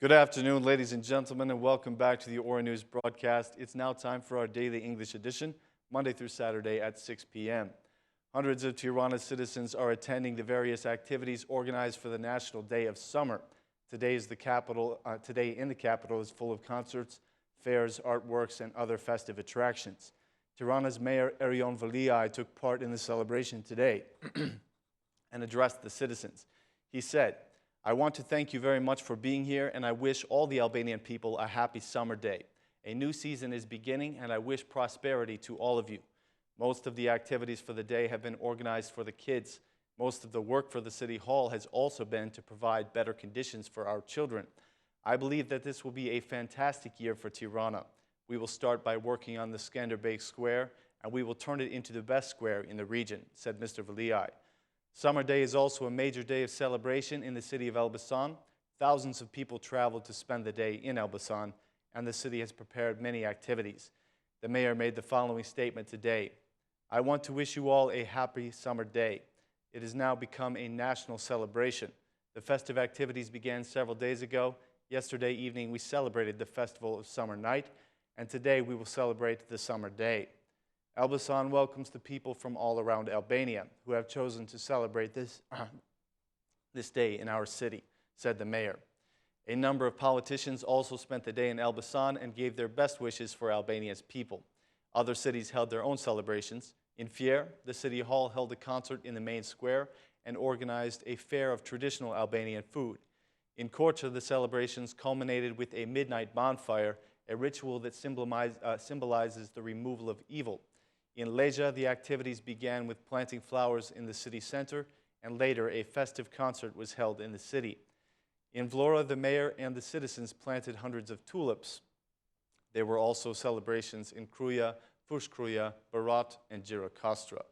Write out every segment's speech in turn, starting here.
Good afternoon, ladies and gentlemen, and welcome back to the Ora News broadcast. It's now time for our daily English edition, Monday through Saturday at 6 p.m. Hundreds of Tirana citizens are attending the various activities organized for the National Day of Summer. Today in the capital is full of concerts, fairs, artworks, and other festive attractions. Tirana's mayor, Erion Veliaj, took part in the celebration today and addressed the citizens. He said, "I want to thank you very much for being here, and I wish all the Albanian people a happy summer day. A new season is beginning, and I wish prosperity to all of you. Most of the activities for the day have been organized for the kids. Most of the work for the City Hall has also been to provide better conditions for our children. I believe that this will be a fantastic year for Tirana. We will start by working on the Skanderbeg Square, and we will turn it into the best square in the region," said Mr. Veliaj. Summer Day is also a major day of celebration in the city of Elbasan. Thousands of people traveled to spend the day in Elbasan, and the city has prepared many activities. The mayor made the following statement today: "I want to wish you all a happy summer day. It has now become a national celebration. The festive activities began several days ago. Yesterday evening we celebrated the Festival of Summer Night, and today we will celebrate the Summer Day. Elbasan welcomes the people from all around Albania who have chosen to celebrate this day in our city," said the mayor. A number of politicians also spent the day in Elbasan and gave their best wishes for Albania's people. Other cities held their own celebrations. In Fier, the City Hall held a concert in the main square and organized a fair of traditional Albanian food. In Korça, the celebrations culminated with a midnight bonfire, a ritual that symbolizes the removal of evil. In Leja, the activities began with planting flowers in the city center, and later a festive concert was held in the city. In Vlora, the mayor and the citizens planted hundreds of tulips. There were also celebrations in Kruja, Fushkruja, Berat, and Gjirokastra.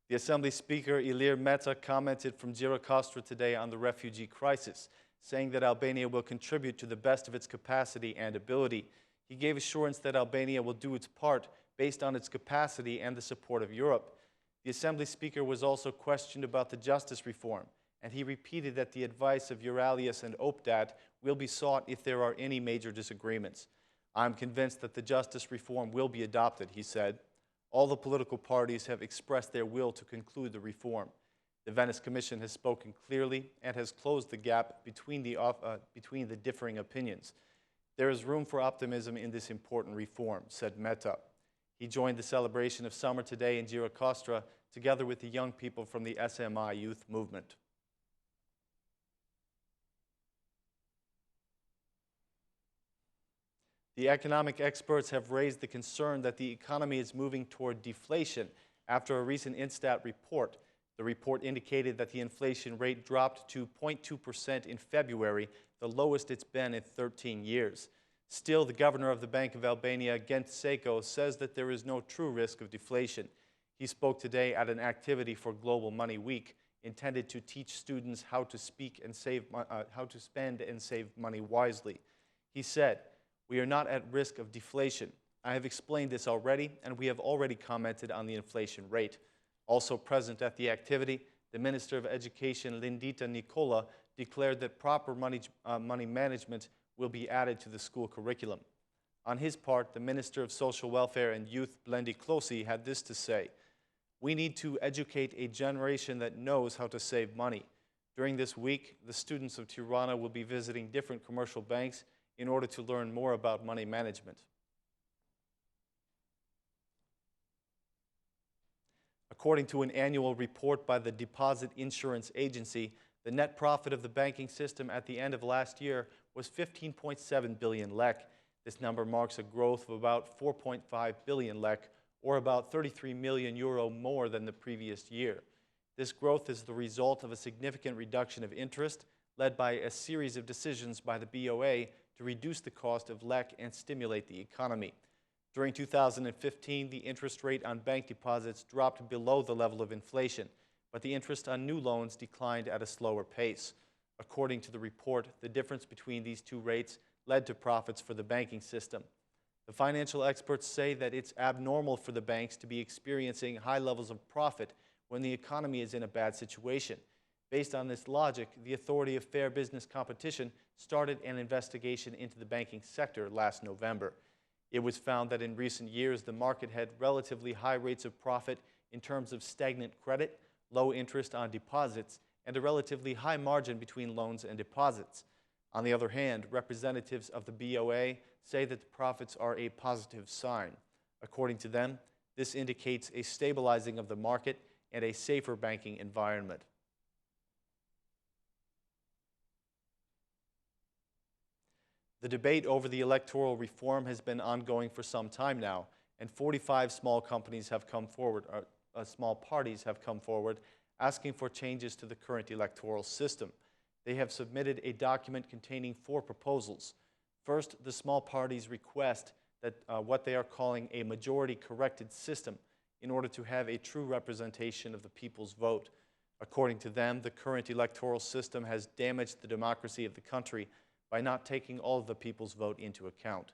The Assembly Speaker, Ilir Meta, commented from Gjirokastra today on the refugee crisis, saying that Albania will contribute to the best of its capacity and ability. He gave assurance that Albania will do its part based on its capacity and the support of Europe. The Assembly Speaker was also questioned about the justice reform, and he repeated that the advice of Euralius and Opdat will be sought if there are any major disagreements. "I'm convinced that the justice reform will be adopted," he said. "All the political parties have expressed their will to conclude the reform. The Venice Commission has spoken clearly and has closed the gap between the differing opinions. There is room for optimism in this important reform," said Meta. He joined the celebration of summer today in Gjirokastra together with the young people from the SMI youth movement. The economic experts have raised the concern that the economy is moving toward deflation after a recent Instat report. The report indicated that the inflation rate dropped to 0.2% in February, the lowest it's been in 13 years. Still, the governor of the Bank of Albania, Gent Sejko, says that there is no true risk of deflation. He spoke today at an activity for Global Money Week intended to teach students how to spend and save money wisely. He said, "We are not at risk of deflation. I have explained this already, and we have already commented on the inflation rate." Also present at the activity, the Minister of Education, Lindita Nicola, declared that proper money management will be added to the school curriculum. On his part, the Minister of Social Welfare and Youth, Blendi Klosi, had this to say: "We need to educate a generation that knows how to save money. During this week, the students of Tirana will be visiting different commercial banks in order to learn more about money management." According to an annual report by the Deposit Insurance Agency, the net profit of the banking system at the end of last year was 15.7 billion lek. This number marks a growth of about 4.5 billion lek, or about 33 million euro more than the previous year. This growth is the result of a significant reduction of interest, led by a series of decisions by the BOA to reduce the cost of lek and stimulate the economy. During 2015, the interest rate on bank deposits dropped below the level of inflation, but the interest on new loans declined at a slower pace. According to the report, the difference between these two rates led to profits for the banking system. The financial experts say that it's abnormal for the banks to be experiencing high levels of profit when the economy is in a bad situation. Based on this logic, the Authority of Fair Business Competition started an investigation into the banking sector last November. It was found that in recent years, the market had relatively high rates of profit in terms of stagnant credit, low interest on deposits, and a relatively high margin between loans and deposits. On the other hand, representatives of the BOA say that the profits are a positive sign. According to them, this indicates a stabilizing of the market and a safer banking environment. The debate over the electoral reform has been ongoing for some time now, and 45 small parties have come forward asking for changes to the current electoral system. They have submitted a document containing 4 proposals. First, the small parties request that what they are calling a majority-corrected system in order to have a true representation of the people's vote. According to them, the current electoral system has damaged the democracy of the country by not taking all of the people's vote into account.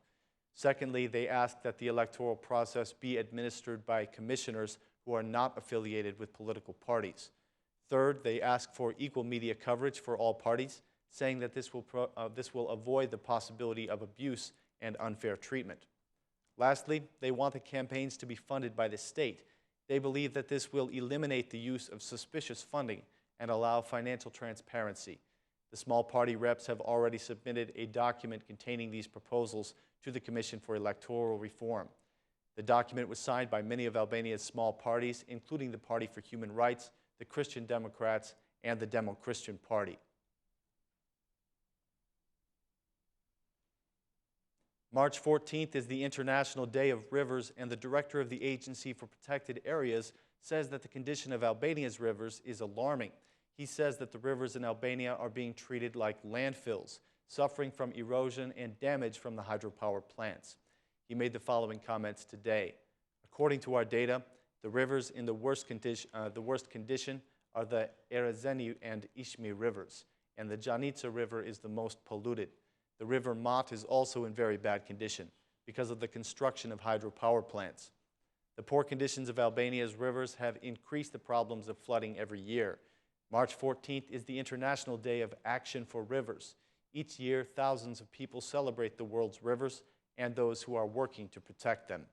Secondly, they ask that the electoral process be administered by commissioners who are not affiliated with political parties. Third, they ask for equal media coverage for all parties, saying that this will avoid the possibility of abuse and unfair treatment. Lastly, they want the campaigns to be funded by the state. They believe that this will eliminate the use of suspicious funding and allow financial transparency. The small party reps have already submitted a document containing these proposals to the Commission for Electoral Reform. The document was signed by many of Albania's small parties, including the Party for Human Rights, the Christian Democrats, and the Demo-Christian Party. March 14th is the International Day of Rivers, and the director of the Agency for Protected Areas says that the condition of Albania's rivers is alarming. He says that the rivers in Albania are being treated like landfills, suffering from erosion and damage from the hydropower plants. He made the following comments today. According to our data, the rivers in the worst condition are the Erezeni and Ishmi rivers, and the Janica River is the most polluted. The river Mat is also in very bad condition because of the construction of hydropower plants. The poor conditions of Albania's rivers have increased the problems of flooding every year. March 14th is the International Day of Action for Rivers. Each year, thousands of people celebrate the world's rivers and those who are working to protect them.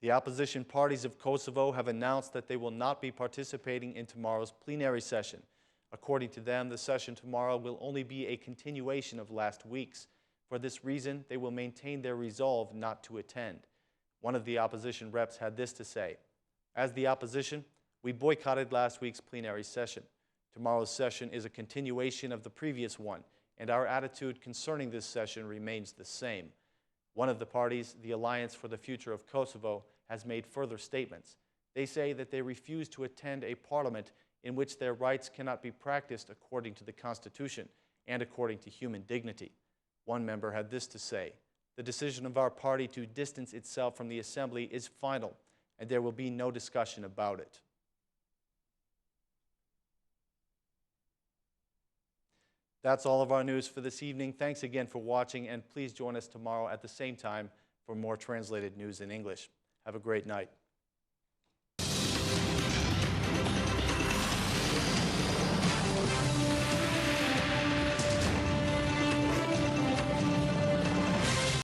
The opposition parties of Kosovo have announced that they will not be participating in tomorrow's plenary session. According to them, the session tomorrow will only be a continuation of last week's. For this reason, they will maintain their resolve not to attend. One of the opposition reps had this to say: "As the opposition, we boycotted last week's plenary session. Tomorrow's session is a continuation of the previous one, and our attitude concerning this session remains the same." One of the parties, the Alliance for the Future of Kosovo, has made further statements. They say that they refuse to attend a parliament in which their rights cannot be practiced according to the Constitution and according to human dignity. One member had this to say: "The decision of our party to distance itself from the Assembly is final, and there will be no discussion about it." That's all of our news for this evening. Thanks again for watching, and please join us tomorrow at the same time for more translated news in English. Have a great night.